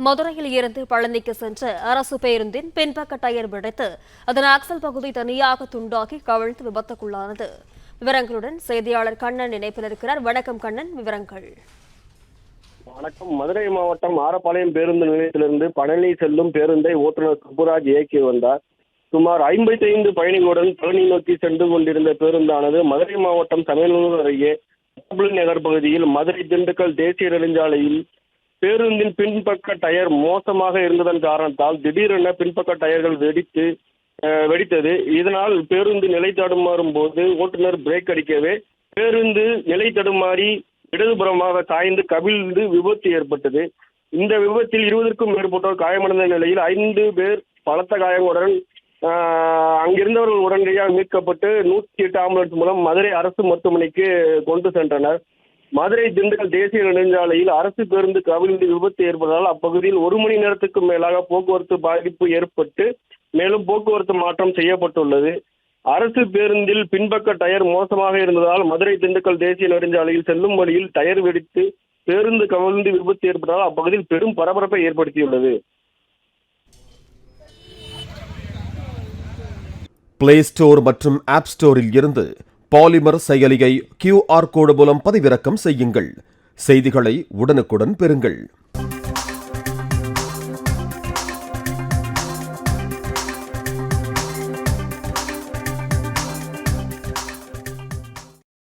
மதுரையில் இருந்து பழனிக்கு சென்ற அரசு பேருந்தின் பின்பக்க டயர் வெடித்து அதன் ஆக்சல் பகுதி தனியாக துண்டாகி கவிழ்ந்து விபத்துக்குள்ளானது. விவரங்களுடன் செய்தியாளர் கண்ணன் இணைப்பில் இருக்கிறார். வணக்கம் கண்ணன், விவரங்கள். வணக்கம். மதுரை மாவட்டம் ஆரப்பாளையம் பேருந்து நிலையத்திலிருந்து பழனி செல்லும் பேருந்தை ஓட்டுநர் சுப்புராஜ் இயக்கி வந்தார். சுமார் 55 பயணிகளுடன் பழனி நோக்கி சென்று கொண்டிருந்த பேருந்தானது மதுரை மாவட்டம் சமயநல்லூர் அருகே நகர் பகுதியில் மதுரை திண்டுக்கல் தேசிய நெடுஞ்சாலையில் பேருந்தின் பின்பக்க டயர் மோசமாக இருந்ததன் காரணத்தால் திடீரென பின்பக்க டயர்கள் வெடித்தது. இதனால் பேருந்து நிலை தடுமாறும் போது ஓட்டுநர் பிரேக் அடிக்கவே பேருந்து நிலை தடுமாறி இடதுபுறமாக சாய்ந்து கவிழ்ந்து விபத்து ஏற்பட்டது. இந்த விபத்தில் 20க்கும் மேற்பட்டோர் காயமடைந்த நிலையில் 5 பேர் பலத்த காயங்களுடன் அங்கிருந்தவர்கள் உடனடியாக மீட்கப்பட்டு 108 ஆம்புலன்ஸ் மூலம் மதுரை அரசு மருத்துவமனைக்கு கொண்டு சென்றனர். மதுரை திண்டுக்கல் தேசிய நெடுஞ்சாலையில் அரசு பேருந்து கவிழ்ந்து விபத்து ஏற்பட்டதால் அப்பகுதியில் 1 மணி நேரத்துக்கு மேலாக போக்குவரத்து பாதிப்பு ஏற்பட்டு மேலும் போக்குவரத்து மாற்றம் செய்யப்பட்டுள்ளது. அரசு பேருந்தில் பின்பக்க டயர் மோசமாக இருந்ததால் மதுரை திண்டுக்கல் தேசிய நெடுஞ்சாலையில் செல்லும் வழியில் டயர் வெடித்து பேருந்து கவிழ்ந்து விபத்து ஏற்பட்டதால் அப்பகுதியில் பெரும் பரபரப்பை ஏற்படுத்தியுள்ளது. பிளே ஸ்டோர் மற்றும் ஆப் ஸ்டோரில் இருந்து பாலிமர் செயலியை QR கோடு மூலம் பதிவிறக்கம் செய்யுங்கள். செய்திகளை உடனுக்குடன் பெறுங்கள்.